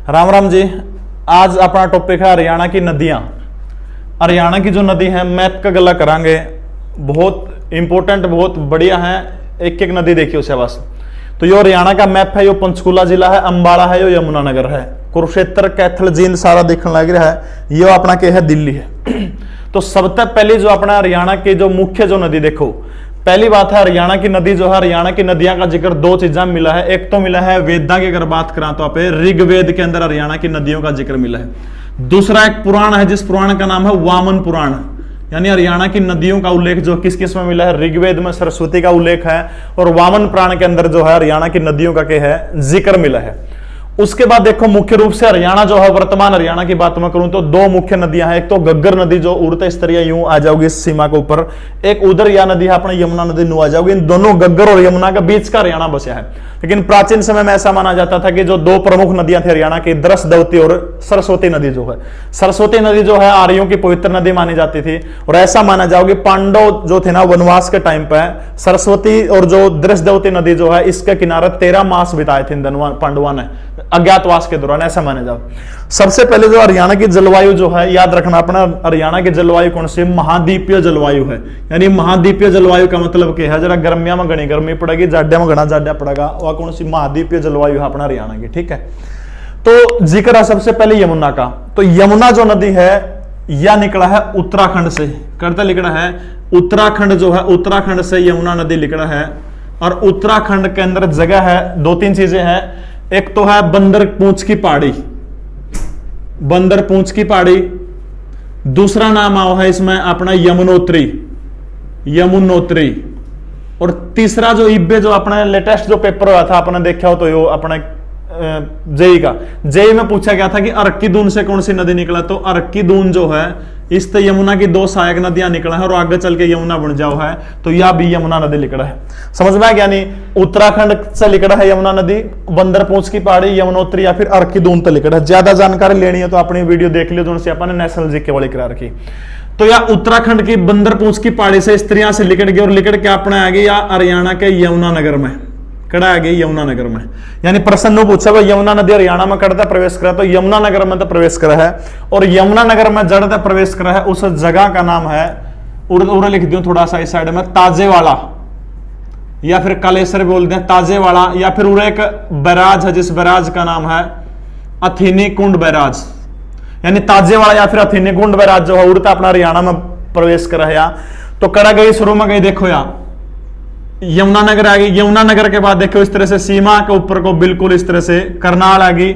राम राम जी। आज अपना टॉपिक है हरियाणा की नदियां। हरियाणा की जो नदी है मैप का गला करांगे, बहुत इंपॉर्टेंट, बहुत बढ़िया है। एक एक नदी देखिए उसे बस। तो यो हरियाणा का मैप है, यो पंचकूला जिला है, अंबाला है, यो यमुनानगर है, कुरुक्षेत्र, कैथल, जींद सारा देखने लग रहा है। यो अपना के है दिल्ली है। तो सबसे पहले जो अपना हरियाणा की जो मुख्य जो नदी देखो, पहली बात है हरियाणा की नदी जो है, हरियाणा की नदियां का जिक्र दो चीजें मिला है। एक तो मिला है वेदा की अगर बात करें तो आप ऋग्वेद के अंदर हरियाणा की नदियों का जिक्र मिला है। दूसरा एक पुराण है, जिस पुराण का नाम है वामन पुराण, यानी हरियाणा की नदियों का उल्लेख जो किस किस में मिला है, ऋग्वेद में सरस्वती का उल्लेख है और वामन पुराण के अंदर जो है हरियाणा की नदियों का क्या है जिक्र मिला है। उसके बाद देखो मुख्य रूप से हरियाणा जो है, वर्तमान हरियाणा की बात मैं करूं तो दो मुख्य नदियां हैं। एक तो गग्गर नदी जो उड़ते स्तरीय यूं आ जाओगी इस सीमा के ऊपर, एक उधर या नदी है अपने यमुना नदी नु आ जाओगी। इन दोनों गग्गर और यमुना के बीच का हरियाणा बसा है। लेकिन प्राचीन समय में ऐसा माना जाता था कि जो दो प्रमुख नदियां थी हरियाणा की, द्रसदवती और सरस्वती नदी जो है, सरस्वती नदी जो है आर्यों की पवित्र नदी मानी जाती थी। और ऐसा माना जाओ कि पांडव जो थे ना वनवास के टाइम पे, सरस्वती और जो द्रसदवती नदी जो है इसके किनारे 13 मास बिताए थे पांडवों ने अज्ञातवास के दौरान, ऐसा माने जाओ। सबसे पहले जो हरियाणा की जलवायु जो है, याद रखना अपना हरियाणा की जलवायु कौन सी, महाद्वीपीय जलवायु है। यानी महाद्वीपीय जलवायु का मतलब क्या है, जरा गर्मिया में घनी गर्मी पड़ेगी, जाड्या में घना जाड्या पड़ेगा, वह कौन सी महाद्वीपीय जलवायु है अपना हरियाणा की। ठीक है, तो जिक्र है सबसे पहले यमुना का। तो यमुना जो नदी है यह निकला है उत्तराखंड से, करता लिखना है उत्तराखंड जो है, उत्तराखंड से यमुना नदी निकला है। और उत्तराखंड के अंदर जगह है, दो तीन चीजें हैं। एक तो है बंदर पूंछ की पहाड़ी, बंदर पूंछ की पहाड़ी। दूसरा नाम आओ है इसमें अपना यमुनोत्री, यमुनोत्री। और तीसरा जो इब्बे जो अपना लेटेस्ट जो पेपर हुआ था अपने देखा हो तो यो अपना जेई का, जेई में पूछा गया था कि अर्की दून से कौन सी नदी निकला, तो अर्की दून जो है इस यमुना की दो सहायक नदियां निकला है और आगे चल के यमुना बन जाओ है, तो यह भी यमुना नदी निकला है। समझ में आ गया? यानी उत्तराखंड से निकला है यमुना नदी, बंदर पूंछ की पहाड़ी, यमुनोत्री या फिर अर्की दून तक निकला है। ज्यादा जानकारी लेनी है तो अपनी वीडियो देख लियो जो से अपन नेशनल जीके वाली करा रखी। तो यह उत्तराखंड की बंदर पूंछ की पहाड़ी से स्त्रियां से लिकट गई और लिकट के अपने आ गई या हरियाणा के यमुनानगर में, कड़ा आ गई यमुनानगर में। यानी प्रश्न पूछा भाई यमुना नदी हरियाणा में कड़ता प्रवेश करा, तो यमुनानगर में तो प्रवेश करा है। और यमुनानगर में जड़ता प्रवेश करा है उस जगह का नाम है, उड़ लिख दूं थोड़ा सा इस साइड में, ताजेवाड़ा या फिर कालेसर बोलते हैं, ताजेवाड़ा। या फिर उड़े एक बैराज है जिस बैराज का नाम है अथिनी कुंड बैराज, यानी ताजेवाड़ा या फिर अथिनी कुंड बैराज जो है उड़ता अपना हरियाणा में प्रवेश करा है। तो कड़ा गई शुरू में गई, देखो यार यमुनानगर आ गई। यमुनानगर के बाद देखो इस तरह से सीमा के ऊपर को बिल्कुल इस तरह से करनाल आ गई।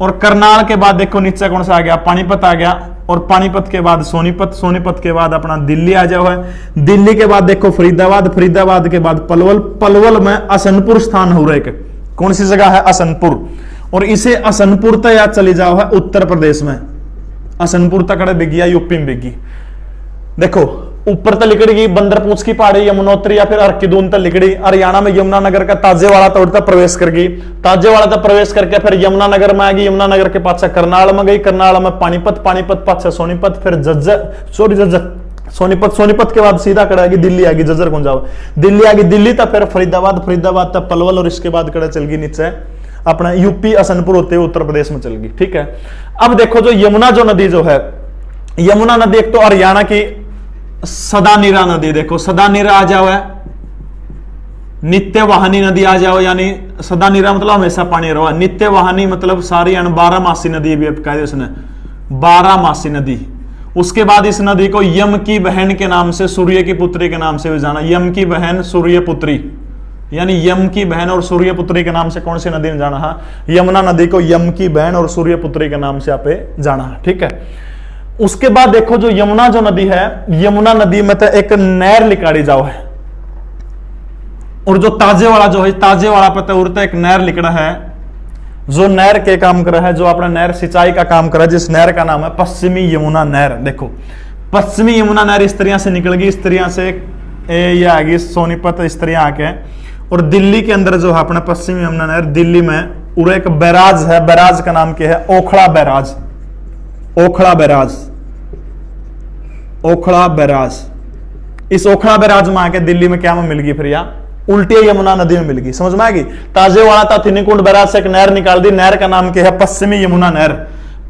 और करनाल के बाद देखो नीचे कौन सा आ गया, पानीपत आ गया। और पानीपत के बाद सोनीपत, सोनीपत के बाद अपना दिल्ली आ जाओ है। दिल्ली के बाद देखो फरीदाबाद, फरीदाबाद के बाद पलवल, पलवल में असनपुर स्थान हो रहे, कौन सी जगह है, असनपुर। और इसे असनपुर तक याद चली जाओ है उत्तर प्रदेश में, असनपुर तक बिगी या यूपी में बिगी। देखो ऊपर तक लिकड़ी बंदर पूंछ की पहाड़ी, यमुनोत्री या फिर अर्की दून तक लिकड़ी। हरियाणा में यमुनानगर का ताजेवाड़ा तोड़ता प्रवेश कर गई, ताजेवाड़ा तक प्रवेश करके फिर यमुनानगर में आ गई। यमुनानगर के पास करनाल में गई, करनाल में पानीपत, पानीपत पास सोनीपत, फिर जज्जर, सोनीपत, सोनीपत के बाद सीधा कड़ा गई दिल्ली आ गई, जज्जर कौन जाओ, दिल्ली आ गई। दिल्ली तक फिर फरीदाबाद, फरीदाबाद तक पलवल और इसके बाद कड़ा चल गई नीचे अपना यूपी असनपुर होते हुए उत्तर प्रदेश में चल गई। ठीक है, अब देखो जो यमुना जो नदी जो है, यमुना नदी एक तो हरियाणा की सदानीरा नदी, देखो सदानीरा आ जाओ है, नित्य वाहनी नदी आ जाओ, यानी सदानीरा मतलब हमेशा पानी रहो, नित्य वाहनी मतलब सारी 12 मासी नदी भी कह उसने, 12 मासी नदी। उसके बाद इस नदी को यम की बहन के नाम से, सूर्य की पुत्री के नाम से भी जाना, यम की बहन सूर्य पुत्री, यानी यम की बहन और सूर्य पुत्री के नाम से कौन सी नदी में जाना है, यमुना नदी को यम की बहन और सूर्य पुत्री के नाम से यहाँ पे जाना है। ठीक है, उसके बाद देखो जो यमुना जो नदी है, यमुना नदी में तो एक नहर लिकाड़ी जाओ है। और जो ताजेवाड़ा जो है, ताजेवाड़ा पर उड़ता एक नहर लिकड़ा है, जो नहर के काम कर रहा है, जो अपना नहर सिंचाई का काम कर रहा है, जिस नहर का नाम है पश्चिमी यमुना नहर। देखो पश्चिमी यमुना नहर इस तरह से निकल गई, इस तरह से ये आ गई सोनीपत, इस तरह आके और दिल्ली के अंदर जो है अपना पश्चिमी यमुना नहर, दिल्ली में उड़े एक बैराज है, बैराज का नाम क्या है, Okhla barrage, Okhla barrage, Okhla barrage. इस ओखला बैराज में आके दिल्ली में क्या में मिल गई फिर यहाँ उल्टी यमुना नदी में मिल गई। समझ में आएगी। ताजेवाड़ा था थिनीकुंड बैराज से एक नहर निकाल दी, नहर का नाम क्या है? पश्चिमी यमुना नहर।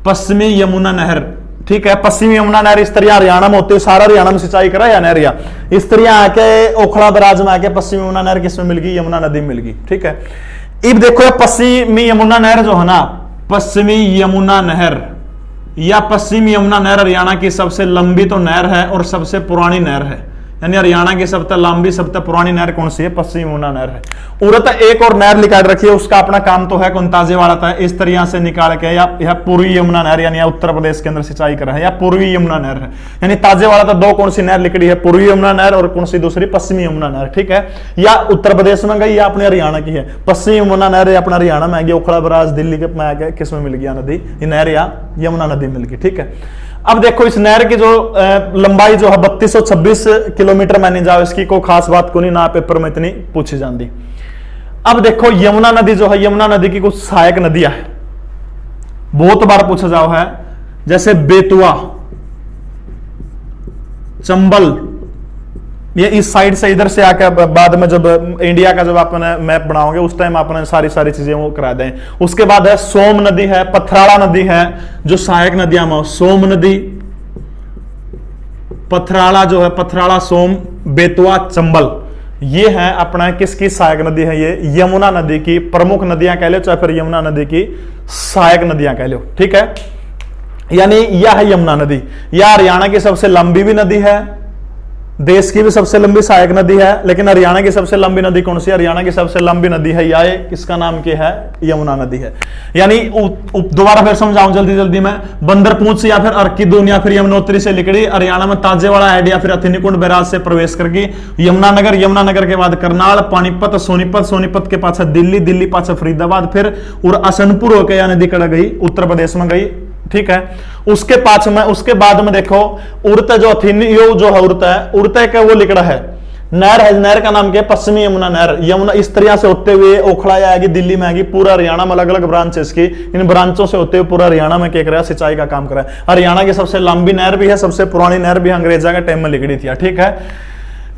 पश्चिमी यमुना नहर, ठीक है। पश्चिमी यमुना नहर इस तरह हरियाणा में होती है, सारा हरियाणा में सिंचाई करा या नहर, या इस तरह आके ओखला बैराज में आके पश्चिमी यमुना नहर किसमें मिल गई? यमुना नदी में मिल गई, ठीक है। अब देखो पश्चिमी यमुना नहर जो है ना, पश्चिमी यमुना नहर या पश्चिमी यमुना नहर हरियाणा की सबसे लंबी तो नहर है और सबसे पुरानी नहर है। यानी हरियाणा की सबसे लंबी सबसे पुरानी नहर कौन सी है? पश्चिमी यमुना नहर है। उरत एक और नहर निकाल रखी है, उसका अपना काम तो है कौन? ताजेवाड़ा था। इस तरह से निकाल के या पूर्वी यमुना नहर यानी उत्तर प्रदेश के अंदर सिंचाई करा है, या पूर्वी यमुना नहर है। यानी ताजेवाड़ा था दो कौन सी नहर निकली है? पूर्वी यमुना नहर और कौन सी दूसरी? पश्चिमी यमुना नहर, ठीक है। या उत्तर प्रदेश में गई या अपने हरियाणा की है। पश्चिमी यमुना नहर अपना हरियाणा में आ गई, ओखला बैराज दिल्ली के में आ गया, किसमें मिल गया नदी? ये नहर या यमुना नदी मिल गई, ठीक है। अब देखो इस नहर की जो लंबाई जो है 3226 किलोमीटर मानी जाओ, इसकी कोई खास बात को नहीं ना पेपर में इतनी पूछी जाती। अब देखो यमुना नदी जो है, यमुना नदी की कुछ सहायक नदियां है, बहुत बार पूछा जाओ है, जैसे बेतुआ, चंबल, ये इस साइड से इधर से आकर बाद में जब इंडिया का जब आपने मैप बनाओगे उस टाइम आपने सारी चीजें वो करा दें। उसके बाद है सोम नदी है, पथराड़ा नदी है, जो सहायक नदियां में सोम नदी, पथराड़ा जो है, पथराड़ा, सोम, बेतुआ, चंबल, ये है अपना किसकी सहायक नदी है? ये यमुना नदी की प्रमुख नदियां कह लो, चाहे फिर यमुना नदी की सहायक नदियां कह लो, ठीक है। यानी यह है यमुना नदी। यह हरियाणा की सबसे लंबी भी नदी है, देश की भी सबसे लंबी सहायक नदी है, लेकिन हरियाणा की सबसे लंबी नदी कौन सी? हरियाणा की सबसे लंबी नदी है या इसका नाम क्या है? यमुना नदी है। यानी दोबारा फिर समझाऊं जल्दी में, बंदरपूंछ या फिर अर्कीदून या फिर यमुनोत्री से निकली, हरियाणा में ताजेवाड़ा हेड या फिर थिनीकुंड बैराज से प्रवेश करके यमुनानगर, यमुनानगर के बाद करनाल, पानीपत, सोनीपत, सोनीपत के पास दिल्ली, दिल्ली पास फरीदाबाद, फिर और असनपुर होकर या नदी कड़ा गई, उत्तर प्रदेश में गई, ठीक है। उसके बाद में देखो उड़त जो जो है उड़त का वो लिखड़ा है नहर है, नहर का नाम क्या है? पश्चिमी यमुना नहर। यमुना इस तरह से होते हुए ओखला आएगी, दिल्ली में आएगी, पूरा हरियाणा में अलग अलग ब्रांच है इसकी, इन ब्रांचों से होते हुए पूरा हरियाणा में क्या कर रहा है? सिंचाई का काम कर रहा है। हरियाणा की सबसे लंबी नहर भी है, सबसे पुरानी नहर भी अंग्रेजा के टाइम में लिखड़ी थी, ठीक है।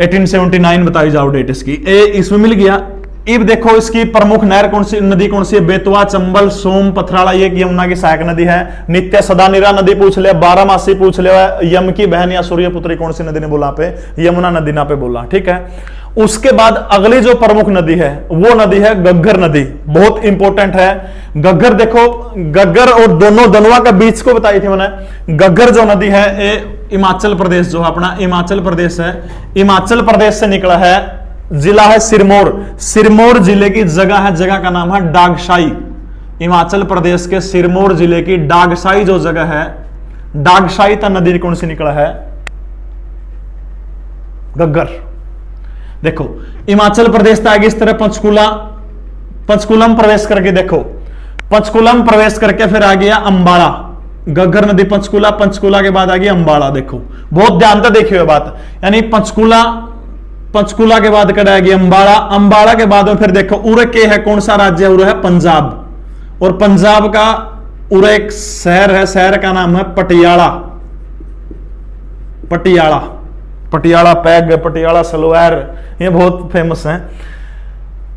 1879 बताई जाओ डेट इसकी, इसमें मिल गया। अब देखो इसकी प्रमुख नहर कौन सी, नदी कौन सी है? बेतुआ, चंबल, सोम, पथराड़ा, ये यमुना की सहायक नदी है। नित्य सदानीरा नदी पूछ ले, बारामासी पूछ ले, यम की बहन या सूर्यपुत्री कौन सी नदी ने बोला पे? यमुना नदी ना पे बोला, ठीक है। उसके बाद अगली जो प्रमुख नदी है वो नदी है घग्गर नदी, बहुत इंपॉर्टेंट है। घग्गर देखो, घग्गर और दोनों दनुआ का बीच को बताई थी मैंने। घग्गर जो नदी है ये हिमाचल प्रदेश जो है अपना हिमाचल प्रदेश है, हिमाचल प्रदेश से निकला है। जिला है सिरमौर, सिरमौर जिले की जगह है, जगह का नाम है डागशाई। हिमाचल प्रदेश के सिरमौर जिले की डागशाई जो जगह है, डागशाई तक नदी कौन सी निकला है? घग्गर। देखो हिमाचल प्रदेश आगे इस तरह पंचकुला, पंचकुलम प्रवेश करके देखो, पंचकुलम प्रवेश करके फिर आ गया अंबाला, घग्गर नदी पंचकुला, पंचकुला के बाद आ गया अंबाला। देखो बहुत ध्यान से देखिए बात, यानी पंचकुला, पंचकुला के बाद कड़ा गया अंबाला, अंबाला के बाद में फिर देखो उरे के है, कौन सा राज्य है? उरे है पंजाब, और पंजाब का उरे एक शहर है, शहर का नाम है पटियाला, पटियाला, पटियाला पैग, पटियाला सलवार, ये बहुत फेमस है।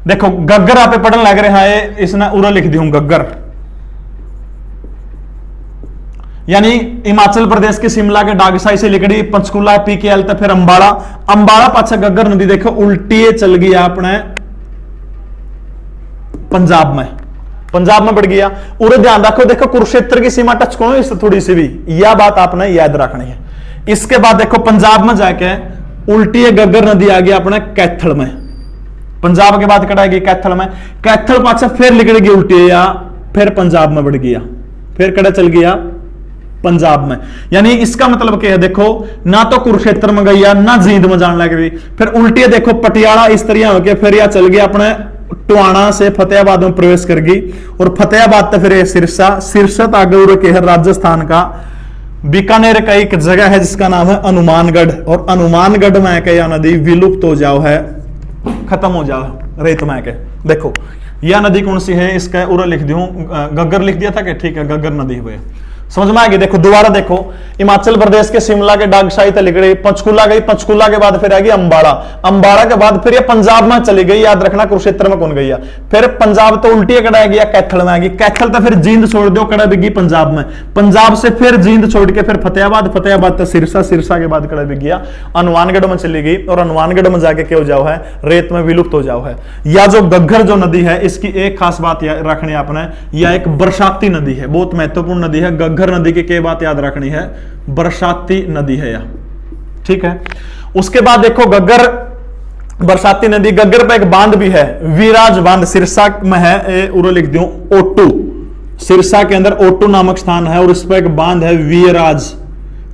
देखो घग्गर आप पढ़ने लग रहा है, इसने उरे लिख दिया घग्गर, यानी हिमाचल प्रदेश के शिमला के डागसाई से लिकड़ी, पंचकुला, पीकेएल तक फिर अंबाला, अंबाला पाछा घग्गर नदी देखो उल्टी चल गई अपने पंजाब में, पंजाब में बढ़ गया। और ध्यान रखो, देखो कुरुक्षेत्र की सीमा टच करो इस थोड़ी सी भी, यह बात आपने याद रखनी है। इसके बाद देखो पंजाब में जाके उल्टी घग्गर नदी आ गई अपने कैथल में, पंजाब के बाद कटाएगी कैथल में, कैथल पाछा फिर निकल गई उल्टी, या फिर पंजाब में बढ़ गया, फिर कड़ा चल गया पंजाब में। यानी इसका मतलब क्या है? देखो ना तो कुरुक्षेत्र में गई ना जींद में जाने लग गई, फिर उल्टी देखो पटियाला इस तरह होकर फिर यह चल गया अपने टुआना से फतेहाबाद में प्रवेश कर गई, और फतेहाबाद तक फिर सिरसा, सिरसा आगे के है राजस्थान का बीकानेर का एक जगह है जिसका नाम है हनुमानगढ़, और हनुमानगढ़ में क्या नदी विलुप्त हो जाओ है, खत्म हो जाओ रेत में के। देखो यह नदी कौन सी है? इसका उरा लिख दूं, घग्गर लिख दिया था कि ठीक है, घग्गर नदी हुए। समझ में आएगी। देखो दोबारा देखो, हिमाचल प्रदेश के शिमला के डागशाही तक गई, पंचकूला गई, पंचकूला के बाद फिर आएगी अंबाड़ा, अंबाड़ा के बाद फिर ये पंजाब में चली गई, याद रखना कुरुक्षेत्र में कौन गई है, फिर पंजाब तो उल्टी कड़ा गया कैथल में आएगी, कैथल तो फिर जींद छोड़ दो कड़ा बिगी पंजाब में, पंजाब से फिर जींद छोड़ के फिर फतेहाबाद, फतेहाबाद तो सिरसा, सिरसा के बाद कड़ा बिग गया हनुमानगढ़ में चली गई, और हनुमानगढ़ में जाके क्या हो जाओ है, रेत में विलुप्त हो जाओ है। या जो घग्गर जो नदी है, इसकी एक खास बात रखनी है आपने, यह एक बरसाती नदी है, बहुत महत्वपूर्ण नदी है। घग्गर नदी की क्या बात याद रखनी है, बरसाती नदी है यह, ठीक है। उसके बाद देखो घग्गर बरसाती नदी, घग्गर पे एक बांध भी है, वीराज बांध, सिरसा में है, उरे लिख दूं ओटू, सिरसा के अंदर ओटू नामक स्थान है, और इस पर एक बांध है वीराज,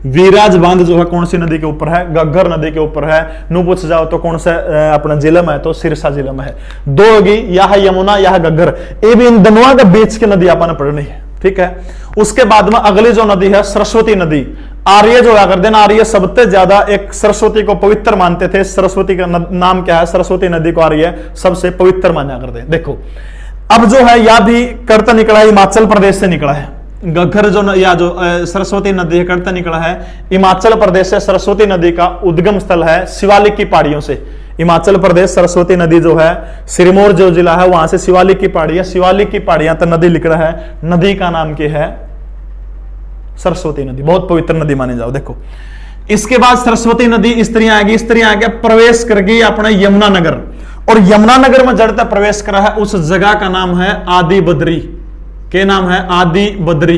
वीराज बांध जो है कौन सी नदी के ऊपर है, घग्गर नदी के ऊपर है। नू पूछ जाओ तो कौन सा अपना जिला में है, तो सिरसा जिला में है। दो होगी, यह यमुना यह घग्गर, ये भी इन दोनों के बीच की नदी आपने पढ़नी है, ठीक है। उसके बाद में अगली जो नदी है सरस्वती नदी, आर्य जो अगर दिन आर्य सबसे ज्यादा एक सरस्वती को पवित्र मानते थे, सरस्वती का नाम क्या है, सरस्वती नदी को आर्य सबसे पवित्र माना करते। देखो अब जो है यह भी करता निकला है, हिमाचल प्रदेश से निकला है, घग्गर जो या जो सरस्वती नदी है करता निकला है हिमाचल प्रदेश से। सरस्वती नदी का उद्गम स्थल है शिवालिक की पहाड़ियों से, हिमाचल प्रदेश सरस्वती नदी जो है सिरमौर जो जिला है वहां से शिवालिक की पहाड़ियां, शिवालिक की पहाड़ियां तक नदी निकला है, नदी का नाम क्या है, सरस्वती नदी, बहुत पवित्र नदी मानी जाओ। देखो इसके बाद सरस्वती नदी इस तरह आएगी, इस तरह आगे प्रवेश करगी अपने यमुनानगर, और यमुनानगर में जड़ता प्रवेश करा है उस जगह का नाम है आदि बद्री, के नाम है आदि बद्री,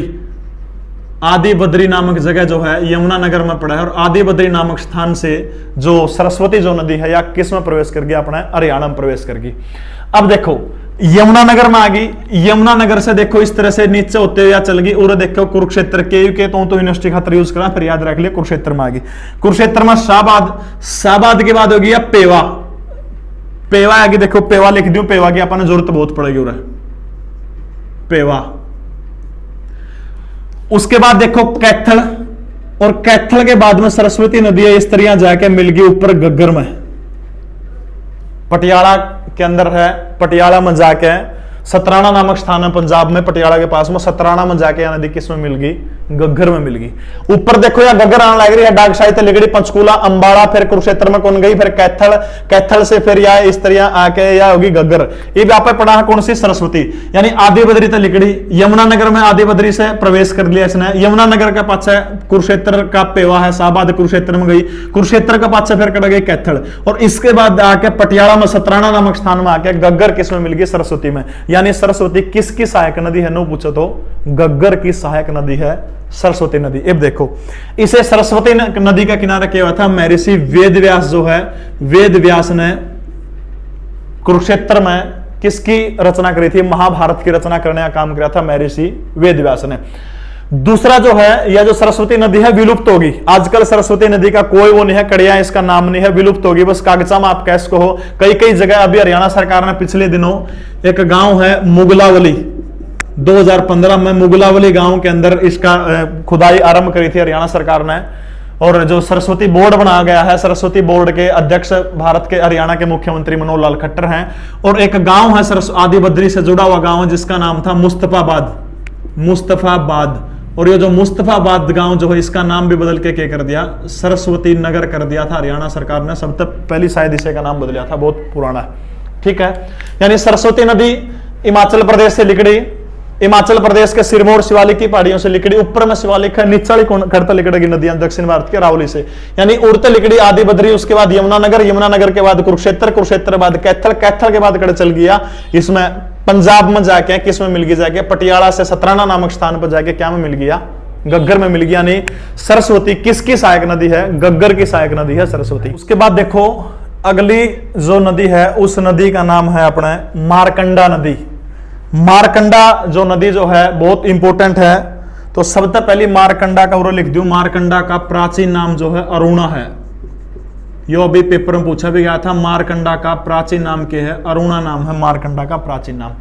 आदि बद्री नामक जगह जो है यमुनानगर में पड़ा है, और आदि बद्री नामक स्थान से जो सरस्वती जो नदी है या किस में प्रवेश कर गया, अपने हरियाणा में प्रवेश करगी। अब देखो यमुनानगर में आ गई, यमुनानगर से देखो इस तरह से नीचे होते हुए चल गई, और देखो कुरुक्षेत्र के तो यूनिवर्सिटी खातर यूज करा, फिर याद रख लिया कुरुक्षेत्र में आ गई। कुरुक्षेत्र में शाहबाद, शाहबाद के बाद हो गया पेवा, पेवा आगे देखो, पेवा लिख दूं, पेवा की अपने जरूरत बहुत पड़ेगी उरे, पेवा। उसके बाद देखो कैथल, और कैथल के बाद में सरस्वती नदी है, इस तरह जाके मिल गई ऊपर घग्गर में, पटियाला के अंदर है, पटियाला में जाके सतराना नामक स्थान है पंजाब में, पटियाला के पास में, सतराना में जाके यह नदी किस में मिल गई, घग्गर में मिल गई। ऊपर देखो या घग्गर आने लग रही है, डागशाही से लिगड़ी, पंचकूला, अंबाड़ा, फिर कुरुक्षेत्र में कौन गई, फिर कैथल, कैथल से फिर या इस तरह आके या होगी घग्गर। ये भी आपने पढ़ा है कौन सी, सरस्वती, यानी आदि बद्री तक लिगड़ी, यमुनानगर में आदि बद्री से प्रवेश कर लिया इसने, यमुनानगर का पाछे कुरुक्षेत्र का पेवा है, शाहबाद कुरुक्षेत्र में गई, कुरुक्षेत्र का पाछे फिर कट गई कैथल, और इसके बाद आके पटियाला में सतराना नामक स्थान में आके घग्गर किस में मिल गई, सरस्वती में। यानी सरस्वती किसकी सहायक नदी है, नो पूछो तो घग्गर की सहायक नदी है सरस्वती नदी। अब देखो इसे सरस्वती नदी का किनारा क्या हुआ था, महर्षि वेदव्यास जो है, वेदव्यास ने कुरुक्षेत्र में किसकी रचना करी थी, महाभारत की रचना करने का काम किया था महर्षि वेदव्यास ने। दूसरा जो है यह जो सरस्वती नदी है विलुप्त होगी, आजकल सरस्वती नदी का कोई वो नहीं है, कड़िया इसका नाम नहीं है, विलुप्त होगी, बस कागजा में आप कह सको हो। कई कई जगह अभी हरियाणा सरकार ने पिछले दिनों एक गांव है मुगलावली, 2015 में मुगलावली गांव के अंदर इसका खुदाई आरंभ करी थी हरियाणा सरकार ने, और जो सरस्वती बोर्ड बनाया गया है, सरस्वती बोर्ड के अध्यक्ष भारत के हरियाणा के मुख्यमंत्री मनोहर लाल खट्टर हैं, और एक गांव है आदि बद्री से जुड़ा हुआ गांव है जिसका नाम था मुस्तफाबाद, मुस्तफाबाद। और ये जो मुस्तफाबाद गांव जो है इसका नाम भी बदल के क्या कर दिया, सरस्वती नगर कर दिया था हरियाणा सरकार ने, सबसे पहली शायद इसे का नाम बदलिया था, बहुत पुराना है, ठीक है। यानी सरस्वती नदी हिमाचल प्रदेश से लिकड़ी, हिमाचल प्रदेश के सिरमौर शिवालिक की पहाड़ियों से लिकड़ी, ऊपर में शिवालिक है, नीचे करता लिकड़ेगी नदियां दक्षिण भारत के रावली से, यानी उड़ते लिकड़ी आदि बद्री, उसके बाद यमुनानगर, यमुनानगर के बाद कुरुक्षेत्र, कुरुक्षेत्र के बाद कैथल, कैथल के बाद कड़ चल गया इसमें पंजाब में जाके किस में मिल गई, जाके पटियाला से सतराना नामक स्थान पर जाके क्या में मिल गया, घग्गर में मिल गया। नहीं, सरस्वती किसकी सहायक नदी है, घग्गर की सहायक नदी है सरस्वती। उसके बाद देखो अगली जो नदी है उस नदी का नाम है अपने मारकंडा नदी। मारकंडा जो नदी जो है बहुत इंपॉर्टेंट है, तो सबसे पहले मारकंडा का और लिख दूं, मारकंडा का प्राचीन नाम जो है अरुणा है, यो अभी पेपर में पूछा भी गया था, मारकंडा का प्राचीन नाम क्या है, अरुणा नाम है मारकंडा का प्राचीन नाम।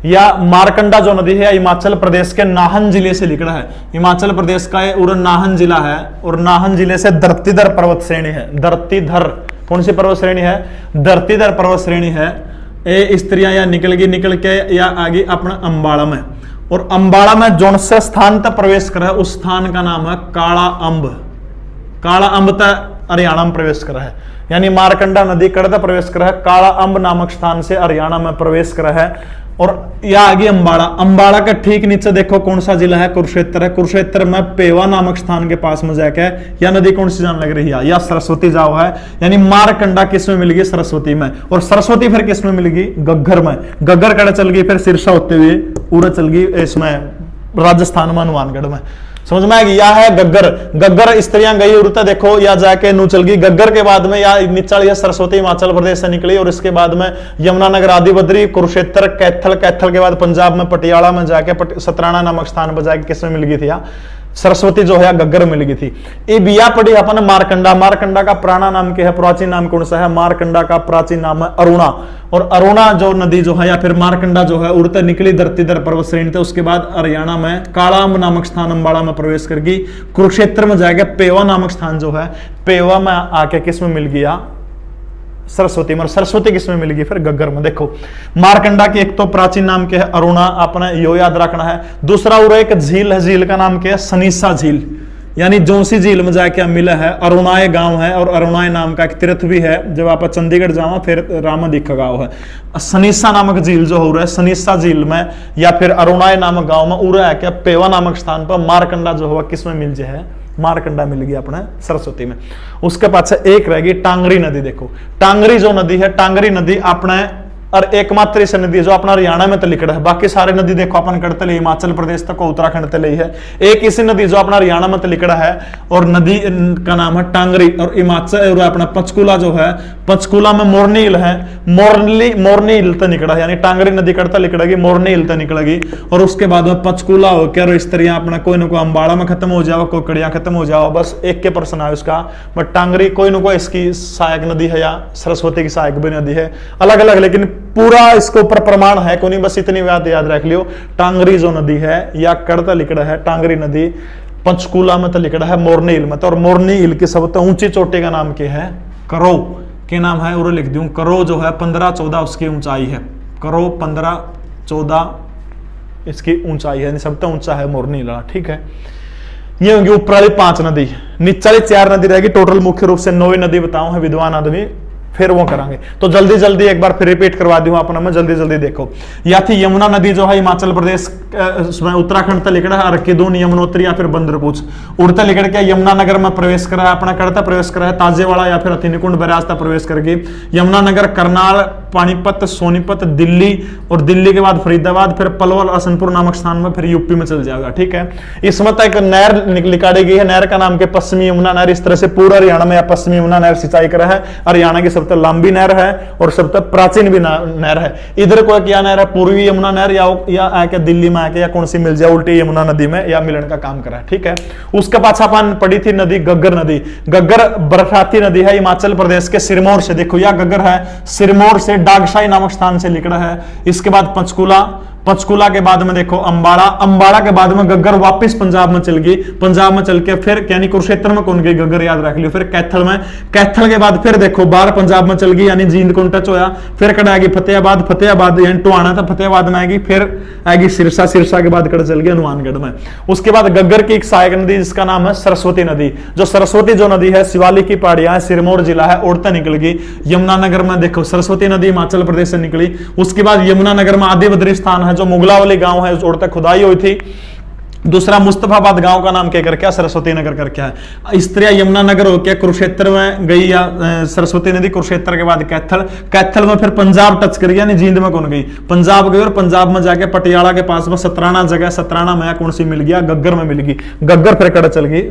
या मारकंडा जो नदी है हिमाचल प्रदेश के नाहन जिले से निकला है, हिमाचल प्रदेश का उर नाहन जिला है, और नाहन जिले से धरतीधर पर्वत श्रेणी है, धरतीधर कौन सी पर्वत श्रेणी है, धरतीधर पर्वत श्रेणी है, ए स्त्रियां या निकल के या आगे अपना अंबाड़ा में, और अंबाड़ा में जोन से स्थान तक प्रवेश कर है उस स्थान का नाम है काला अंब। काला अंब तक हरियाणा में प्रवेश करा है, यानी मारकंडा नदी कड़ता प्रवेश करा है, काला अंब नामक स्थान से हरियाणा में प्रवेश करा है। और यह आ गई अंबाड़ा। अंबाड़ा का ठीक नीचे देखो कौन सा जिला है, कुरुक्षेत्र है। कुरुक्षेत्र में पेवा नामक स्थान के पास में जाके यह नदी कौन सी जान लग रही है, या सरस्वती जाओ है। यानी मारकंडा किस में मिलेगी, सरस्वती में। और सरस्वती फिर किस में मिलेगी, गग्गर में। गग्गर कड़ा चल गई फिर सिरसा होते हुए पूरा चल गई इसमें राजस्थान में, हनुमानगढ़ में। समझ में आएगी, या है गग्गर। गग्गर स्त्रियां गई उड़ता देखो या जाके नू चल गई। गग्गर के बाद में या निचल या सरस्वती हिमाचल प्रदेश से निकली, और इसके बाद में यमुनानगर आदि बद्री, कुरुक्षेत्र, कैथल, कैथल के बाद पंजाब में पटियाला में जाके सतराना नामक स्थान पर जाके किसमें मिल गई थी, या सरस्वती जो है गग्गर मिल गई थी। ये बिया पड़ी अपन मारकंडा। मारकंडा का पुराना नाम क्या है, प्राचीन नाम कौन सा है, मारकंडा का प्राचीन नाम है अरुणा। और अरुणा जो नदी जो है या फिर मारकंडा जो है उड़ते निकली धरती दर पर्वत श्रेणी थे, उसके बाद हरियाणा में कालाअंब नामक स्थान अंबाड़ा में प्रवेश कर गई। कुरुक्षेत्र में जाएगा पेवा नामक स्थान जो है, पेवा में आके किसमें मिल गया, सरस्वती में। सरस्वती किसमें मिलेगी, फिर गग्गर में। देखो मारकंडा की एक तो प्राचीन नाम क्या है, अरुणा, अपने यो याद रखना है। दूसरा और एक झील है, झील का नाम क्या है, सनीसा झील। यानी जोशी झील में जाके मिला है, अरुणाए गांव है, और अरुणाए नाम का एक तीर्थ भी है। जब आप चंडीगढ़ जाओ फिर रामादीखा गांव है। सनीसा नामक झील जो हो रहा है, सनीसा झील में या फिर अरुणाए नामक गांव में उड़ा है क्या, पेवा नामक स्थान पर मारकंडा जो हुआ किसमें मिल जाए है, मारकंडा मिल गया अपने सरस्वती में। उसके पास एक रहेगी टांगरी नदी। देखो टांगरी जो नदी है, टांगरी नदी अपने और एकमात्र ऐसी नदी जो अपना हरियाणा में तलिकड़ है। बाकी सारे नदी देखो अपन करते ले हिमाचल प्रदेश तक उत्तराखंड तले है। एक ऐसी नदी जो अपना हरियाणा में तलिकड़ा है और नदी का नाम है टांगरी। और हिमाचल और अपना पंचकूला जो है, पंचकूला में मोरनी हिल है, मोरनी हिल तक निकला है, यानी टांगरी नदी करता निकलेगी, मोरनी हिल तक निकलेगी। और उसके बाद में पंचकूला होकर इस तरह अपना कोई ना कोई अंबाड़ा में खत्म हो जाओ, कोई कड़िया खत्म हो जाओ, बस एक के प्रश्न है उसका। बट टांगरी कोई ना कोई इसकी सहायक नदी है या सरस्वती की सहायक भी नदी है, अलग अलग, लेकिन पूरा इसके ऊपर प्रमाण है कोई नहीं, बस इतनी बात याद रख लियो। टांगरी जो नदी है या करता लिकड़ा है, टांगरी नदी पंचकूला में तो लिकड़ा है, मोरनी हिल में। तो और मोरनी हिल की सबसे ऊंची चोटी का नाम क्या है, करो के नाम है, और लिख दूं करो जो है 15-14 उसकी ऊंचाई है। करो 15-14 इसकी ऊंचाई है, सबसे ऊंचा है मोरनी हिल। ठीक है, ये होंगी ऊपर वाली 5 नदी, नीचे वाली 4 नदी रहेगी। टोटल मुख्य रूप से 9 नदी बताऊं है विद्वान आदमी, फिर वो करेंगे। तो जल्दी जल्दी एक बार फिर रिपीट करवा दूं अपना मैं, जल्दी जल्दी देखो। या थी यमुना नदी जो है हिमाचल प्रदेश उसमें उत्तराखंड तक लिखड़ा है, अर्किदून, यमुनोत्री या फिर बंदरपूछ उड़ता लिखड़ के यमुनानगर में प्रवेश करा है, अपना करता प्रवेश करा है, ताजेवाड़ा या फिर अतिनिकुंड बैराज तक प्रवेश करके यमुनानगर, करनाल, पानीपत, सोनीपत, दिल्ली, और दिल्ली के बाद फरीदाबाद, फिर पलवल, असनपुर नामक स्थान में फिर यूपी में चल जाएगा। ठीक है, इसमें एक नहर निकाली गई है, नहर का नाम के पश्चिमी यमुना नहर। इस तरह से पूरा हरियाणा में पश्चिमी यमुना नहर सिंचाई करा है। हरियाणा की सबसे लंबी नहर है और सबसे प्राचीन भी नहर है। इधर को क्या नहर है, पूर्वी यमुना नहर, या आके दिल्ली में आके या कौन सी मिल जाए उल्टी यमुना नदी में या मिलन का काम करा है। ठीक है, उसके पाछा अपन पड़ी थी नदी गग्गर नदी। गग्गर बरसाती नदी है हिमाचल प्रदेश के सिरमौर से। देखो यह गग्गर है, सिरमौर से डागशाही नामक स्थान से निकला है। इसके बाद पंचकूला, पंचकूला के बाद में देखो अंबाड़ा, अंबाड़ा के बाद में गग्गर वापस पंजाब में चल गई। पंजाब में चल के फिर यानी कुरुक्षेत्र में कौन गई, गग्गर याद रख लियो। फिर कैथल में, कैथल के बाद फिर देखो बाहर पंजाब में चल गई, यानी जींद को टच होया। फिर कड़ आएगी फतेहाबाद, फतेहाबाद यानी टोहाना था, फतेहाबाद में आएगी। फिर आएगी सिरसा, सिरसा के बाद कड़ चल गई हनुमानगढ़ में। उसके बाद गग्गर की एक सहायक नदी जिसका नाम है सरस्वती नदी। जो सरस्वती जो नदी है शिवालिक की पहाड़ियां, सिरमौर जिला है, उड़ता निकल गई। यमुनानगर में देखो सरस्वती नदी हिमाचल प्रदेश से निकली। उसके बाद यमुनानगर में आदि बद्री स्थान है जो मुगलावली गांव है, उस तक खुदाई हुई थी। दूसरा मुस्तफाबाद गांव का नाम क्या कर क्या, सरस्वती नगर कर क्या है। इस तरह यमुनानगर हो क्या कुरुक्षेत्र में गई या सरस्वती नदी, कुरुक्षेत्र के बाद कैथल, कैथल में फिर पंजाब टच कर गया, जींद में कौन गई, पंजाब गई। और पंजाब में जाके पटियाला के पास में सतराना जगह, सतराना में कौन सी मिल गया, गग्गर में मिल गई। गग्गर फिर कड़ चल गई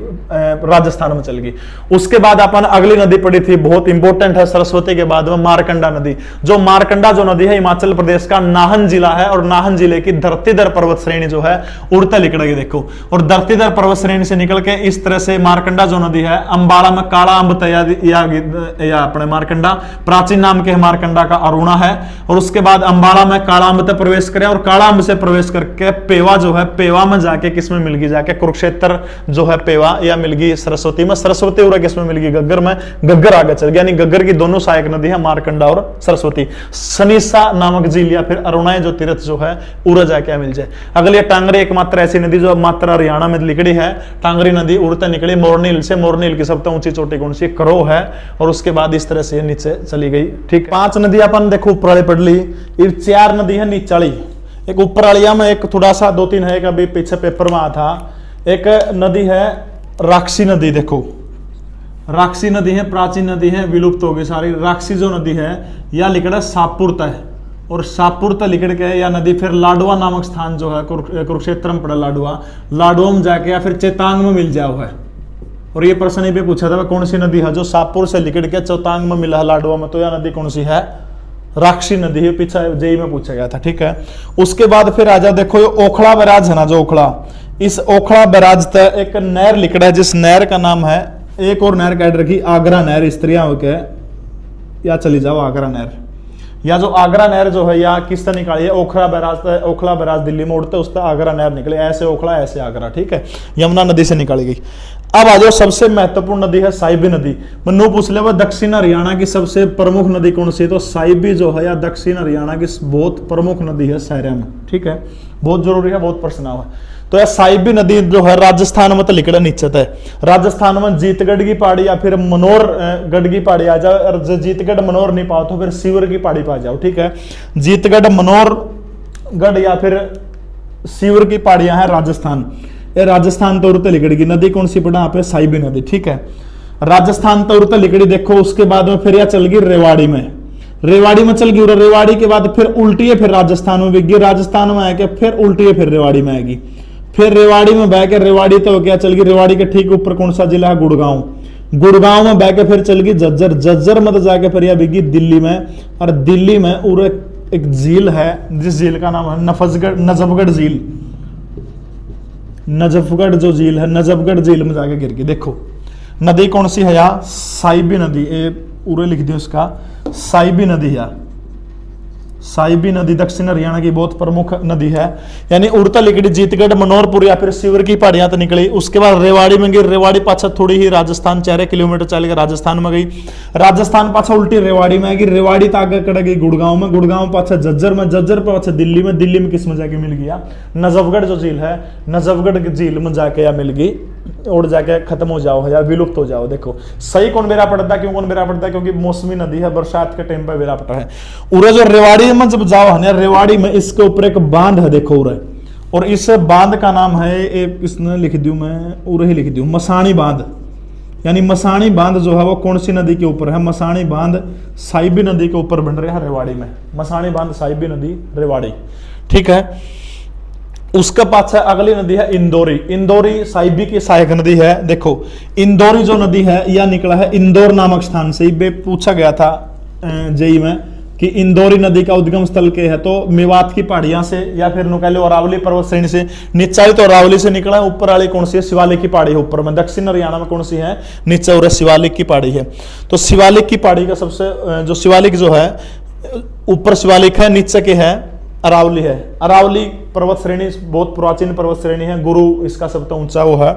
राजस्थान में चल गई। उसके बाद अपन अगली नदी पड़ी थी, बहुत इंपॉर्टेंट है सरस्वती के बाद में, मारकंडा नदी। जो मारकंडा जो नदी है हिमाचल प्रदेश का नाहन जिला है, और नाहन जिले की धरती दर पर्वत श्रेणी जो है उड़ता लिकड़ गई। देखो। और धरतीधर पर्वत श्रेणी से निकल के इस तरह से मारकंडा जो नदी है, अंबाला में काला अम्ब या अपने मारकंडा, प्राचीन नाम के मारकंडा का अरुणा है। और उसके बाद अंबाला में काला अम्ब तक प्रवेश करें और काला अम्ब से प्रवेश करके पेवा जो है, पेवा में जाके किसमें मिल गई, जाके कुरुक्षेत्र जो है पेवा या मिल गई सरस्वती में, सरस्वती और किसमें मिल गई, गग्गर में, गग्गर आगे चल गया। यानी गग्गर की दोनों सहायक नदी है मारकंडा और सरस्वती। सनीसा नामक झील या फिर अरुणाई जो तीर्थ जो है उड़ जाके मिल जाए। अगली टांगरी एकमात्र ऐसी नदी जो मात्र हरियाणा में निकली है, टांगरी नदी उड़ते निकली मोरनी हिल से। मोरनी हिल की सबसे ऊंची चोटी कौन सी, करो है। और उसके बाद इस तरह से नीचे चली गई। ठीक, 5 नदी अपन देखो ऊपर वाली पढ़ ली। 4 नदी है नीचे वाली, एक ऊपर वालिया में, एक थोड़ा सा 2-3 है, कभी पीछे पेपर में आया था। एक नदी है राक्षी नदी, देखो राक्षी नदी है, प्राचीन नदी है, विलुप्त हो गई सारी। राक्षी जो नदी है या लिखड़ा सापुर तय, और सापुर तक लिखड़ के या नदी फिर लाडवा नामक स्थान जो है कुरुक्षेत्र में पड़ा, लाडवा में जाके या फिर चेतांग में मिल जाओ है। और ये प्रश्न भी पूछा था कौन सी नदी है जो सापुर से लिखड़ के चौतांग में मिला है लाडवा में, तो यह नदी कौन सी है, राक्षी नदी है। पीछे जेई में पूछा गया था। ठीक है, उसके बाद फिर आ जाओ, देखो ये ओखला बैराज है ना, जो ओखला, इस ओखला बैराज तक एक नहर लिखड़ा है, जिस नहर का नाम है, एक और नहर काट रखी आगरा नहर, स्त्रियां होके या चली जाओ आगरा नहर, या जो आगरा नहर जो है या किस तरह निकाली है, ओखला बैराज दिल्ली में उड़ते, उस पर आगरा नहर निकले, ऐसे ओखला ऐसे आगरा। ठीक है, यमुना नदी से निकाली गई। अब आ जाओ, सबसे महत्वपूर्ण नदी है साहिबी नदी। मनु पूछ ले, वह दक्षिण हरियाणा की सबसे प्रमुख नदी कौन सी है, तो साहिबी जो है या दक्षिण हरियाणा की बहुत प्रमुख नदी है सहरा में। ठीक है, बहुत जरूरी है, बहुत प्रश्न हुआ। तो यह साहिबी नदी जो है राजस्थान में तो लिखड़ा नीचे है। राजस्थान में जीतगढ़ की पहाड़ी या फिर मनोरगढ़ की पहाड़ी आ जाओ, और जीतगढ़ मनोर नहीं पाओ तो फिर सीवर की पहाड़ी पा जाओ। ठीक है, जीतगढ़ मनोरगढ़ या फिर सीवर की पहाड़ियां हैं राजस्थान, ये राजस्थान तो उड़ते लिखड़ी नदी कौन सी पड़ा, यहाँ पे साहिबी नदी। ठीक है, राजस्थान तो उड़ते लिखड़ी। देखो उसके बाद में फिर यह चल गई रेवाड़ी में, रेवाड़ी में चल गई, और रेवाड़ी के बाद फिर उल्टी है, फिर राजस्थान में बिक गई, राजस्थान में आके फिर उल्टी है, फिर रेवाड़ी में आएगी, फिर रेवाड़ी में बह के रेवाड़ी तो क्या चल गई, रेवाड़ी के ठीक ऊपर कौन सा जिला है, गुड़गांव, गुड़गांव में बह के फिर चल गई झज्जर, झज्जर में तो जाके फिर यह बिकी दिल्ली में, और दिल्ली में उरे एक झील है जिस झील का नाम है नजफगढ़ झील, नजफगढ़ जो झील है, नजफगढ़ झील में जाके गिर गई। देखो नदी कौन सी है यहाँ, साहिबी नदी, ये पूरे लिख दियो उसका, साहिबी नदी है, साहिबी नदी दक्षिण हरियाणा की बहुत प्रमुख नदी है। यानी उड़ता लिखड़ी जीतगढ़ मनोरपुर या फिर शिवर की पहाड़ियां तो निकली, उसके बाद रेवाड़ी में गई, रेवाड़ी पाछा थोड़ी ही राजस्थान 4 किलोमीटर चल के राजस्थान में गई, राजस्थान पाछा उल्टी रेवाड़ी में आएगी, रेवाड़ी तो आगे कड़ गई गुड़गांव में, गुड़गांव पाछा झज्जर में, झज्जर पाछा दिल्ली में, दिल्ली में किस में जाके मिल गया, नजफगढ़ जो झील है, नजफगढ़ की झील में जाके या मिल गई, और जाके खत्म हो जाओ या विलुप्त हो जाओ। देखो सही कौन बेरा पड़ता है, क्यों कौन बेरा पड़ता है, क्योंकि मौसमी नदी है, बरसात के टाइम पर बेरा पड़ता है। उरे जो रेवाड़ी में जब जाओ है ना, रेवाड़ी में इसके ऊपर एक बांध है, देखो उरे, और इस बांध का नाम है, एक इसने लिख दूं मैं, उरे ही लिख दूं, मसाणी बांध। यानी मसाणी बांध जो है वो कौन सी नदी के ऊपर है, मसाणी बांध साहिबी नदी के ऊपर बन रहा है रेवाड़ी में, मसाणी बांध साहिबी नदी रेवाड़ी। ठीक है, उसके पास अगली नदी है इंदौरी, इंदौरी साहिबी की सहायक नदी है। देखो इंदौरी जो नदी है यह निकला है इंदौर नामक स्थान से, पूछा गया था जेई में कि इंदौरी नदी का उद्गम स्थल के है, तो मेवात की पहाड़ियां से या फिर नुकैले अरावली पर्वत श्रेणी से, नीचे तो अरावली से निकला है, ऊपर वाली कौन सी है, शिवालिक की पहाड़ी है ऊपर में, दक्षिण हरियाणा में कौन सी है, नीचे और शिवालिक की पहाड़ी है। तो शिवालिक की पहाड़ी का सबसे जो शिवालिक जो है ऊपर शिवालिक है, नीचे के है अरावली है, अरावली पर्वत श्रेणी बहुत प्राचीन पर्वत श्रेणी है, गुरु इसका सबसे ऊंचा वो है।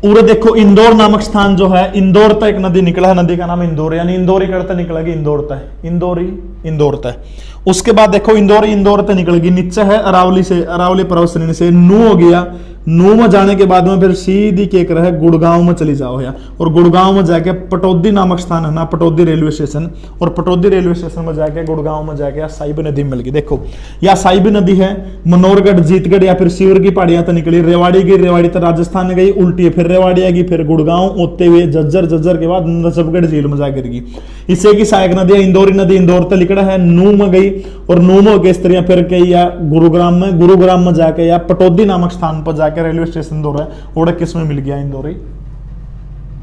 और देखो इंदौर नामक स्थान जो है, इंदौर तक एक नदी निकला है, नदी का नाम इंदौर, यानी इंदौरी करता निकलेगी इंदौर तक, इंदौरी इंदौर तक। उसके बाद देखो इंदौरी इंदौर तक निकलेगी, नीचे है अरावली से, अरावली पर्वत श्रेणी से नू हो गया, नू में जाने के बाद में फिर सीधी के है गुड़गांव में चली जाओ या, और गुड़गांव में जाके पटौदी नामक स्थान है ना, पटौदी रेलवे स्टेशन, और पटौदी रेलवे स्टेशन में जाके गुड़गांव में जाके साहिबी नदी मिल गई। देखो यह साहिबी नदी है, मनोरगढ़ जीतगढ़ या फिर शिवर की पहाड़ियां तो निकली, रेवाड़ी गई, रेवाड़ी तो राजस्थान गई, उल्टी फिर रेवाड़ी आएगी, फिर गुड़गांव होते हुए झज्जर, झज्जर के बाद नजफगढ़ झील में जाकर गिर गई। इसे की सहायक नदी है इंदौरी नदी, इंदौर तक लिखड़ा है, नू में गई, और नू में के स्त्रियां फिर के या गुरुग्राम में जाके या पटौदी नामक स्थान पर जाकर रेलवे स्टेशन दौरा और किस में मिल गया, इंदौरी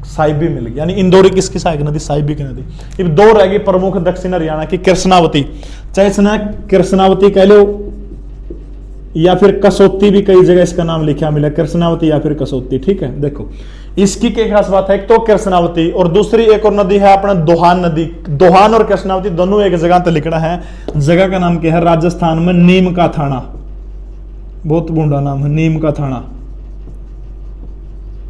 साहिबी मिल गया। यानी इंदौरी किसकी सहायक नदी, साहिबी की नदी। अब दो रहेगी प्रमुख दक्षिण हरियाणा की, कृष्णावती, चाहे कृष्णावती कह लो या फिर कसौती भी कई जगह इसका नाम लिखा मिला, कृष्णावती या फिर कसौती। ठीक है, देखो इसकी क्या खास बात है, एक तो कृष्णावती और दूसरी एक और नदी है अपना दोहान नदी। दोहान और कृष्णावती दोनों एक जगह पर लिखना है। जगह का नाम क्या है, राजस्थान में नीम का थाना, बहुत बूढ़ा नाम है, नीम का थाना।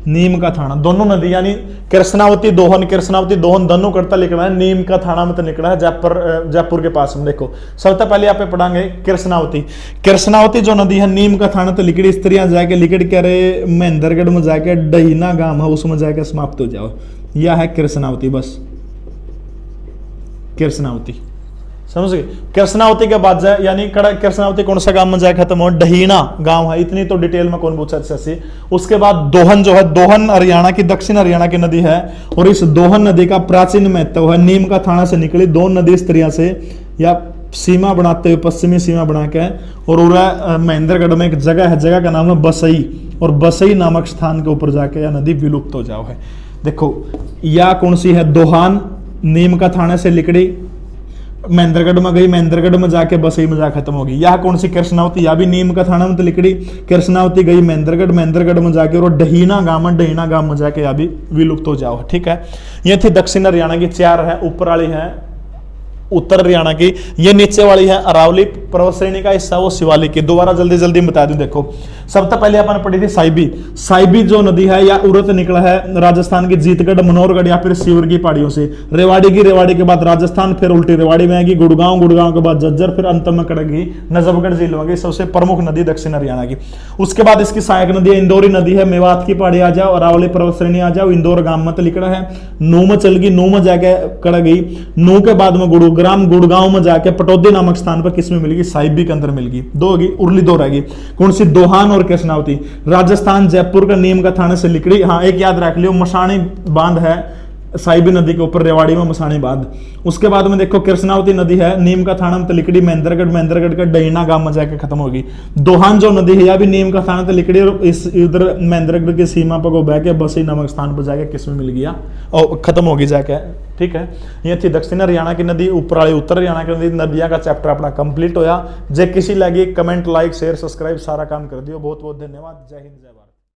नीम का थाना, दोनों नदी यानी कृष्णावती दोहन दोनों करता लिखना है। नीम का थाना में तो लिखना है जयपुर के पास में। देखो सबसे पहले आप पढ़ांगे कृष्णावती जो नदी है नीम का थाना तो लिकड़ी स्त्रियां जाके लिकड़ के रहे महेंद्रगढ़ में जाके डहीना गांव है उसमें जाके समाप्त हो जाओ। यह है कृष्णावती, बस कृष्णावती, समझ गए। कृष्णावती के बाद जाए यानी कृष्णावती कौन सा गांव में जाए खत्म हो, डहीना गांव है। इतनी तो डिटेल में कौन पूछा अच्छे से। उसके बाद दोहन जो है, दोहन हरियाणा की, दक्षिण हरियाणा की नदी है और इस दोहन नदी का प्राचीन महत्व है। नीम का थाना से निकली दोहन नदी इस तरह से या सीमा बनाते हुए पश्चिमी सीमा बना के और महेंद्रगढ़ में एक जगह है, जगह का नाम है बसई, और बसई नामक स्थान के ऊपर जाके यह नदी विलुप्त हो जाओ है। देखो यह कौन सी है, दोहान नीम का थाना से लिकड़ी महेंद्रगढ़ में गई, महेंद्रगढ़ में जाके बसई में जा खत्म होगी। यह कौन सी कृष्णावती, या भी नीम का थाना में तो लिकड़ी, कृष्णावती गई महेंद्रगढ़, महेंद्रगढ़ में जाके और डहीना गांव में जाके या भी विलुप्त हो जाओ। ठीक है, ये थी दक्षिण हरियाणा की 4 है। ऊपर वाली है उत्तर हरियाणा की, ये नीचे वाली है अरावली पर्वत श्रेणी का हिस्सा, वो शिवालिक की। दोबारा जल्दी बता दूं, देखो सबसे पहले अपन पढ़ी थी साइबी जो नदी है या उरत निकला है राजस्थान की जीतगढ़, मनोहरगढ़ या फिर शिवर की पहाड़ियों से। रेवाड़ी के बाद राजस्थान, फिर उल्टी रेवाड़ी में आएगी गुड़गांव के बाद झज्जर, फिर अंत में कड़गी नजफगढ़ जिले में। सबसे प्रमुख नदी दक्षिण हरियाणा की। उसके बाद इसकी सहायक नदी है इंदौरी नदी है। मेवात की पहाड़ी आ जाओ, अरावली पर्वत श्रेणी आ जाओ, इंदौर गांव में तो लिखना है। नू में चल गई, नू में जाके कड़ गई, नू के बाद में गुड़गांव में जाके पटौदी नामक स्थान पर किसमें मिलेगी, साहिबी के अंदर मिलेगी। 2 होगी, उर्ली 2 रहेगी। कौन सी, दोहान और कृष्णावती। राजस्थान जयपुर का नीम का थाने से लिकड़ी। हाँ एक याद रख लियो, मसाणी बांध है साहिबी नदी के ऊपर, रेवाड़ी में मसाणी बांध। उसके बाद में देखो कृष्णावती नदी है नीम का थाना में तो लिकड़ी, महेंद्रगढ़ का डहीना गांव में जाके खत्म होगी। दोहान जो नदी है या भी नीम का थाना तो लिकड़ी और इस इधर महेंद्रगढ़ की सीमा पर बह के बसई नामक स्थान पर जाके किसमें मिल गया और खत्म होगी जाके। ठीक है, ये थी दक्षिण हरियाणा की नदी। ऊपर वाली उत्तर हरियाणा की नदी। नदियां का चैप्टर अपना कंप्लीट होया। जे किसी लगी कमेंट, लाइक, शेयर, सब्सक्राइब सारा काम कर दियो। बहुत बहुत धन्यवाद। जय हिंद, जय भारत।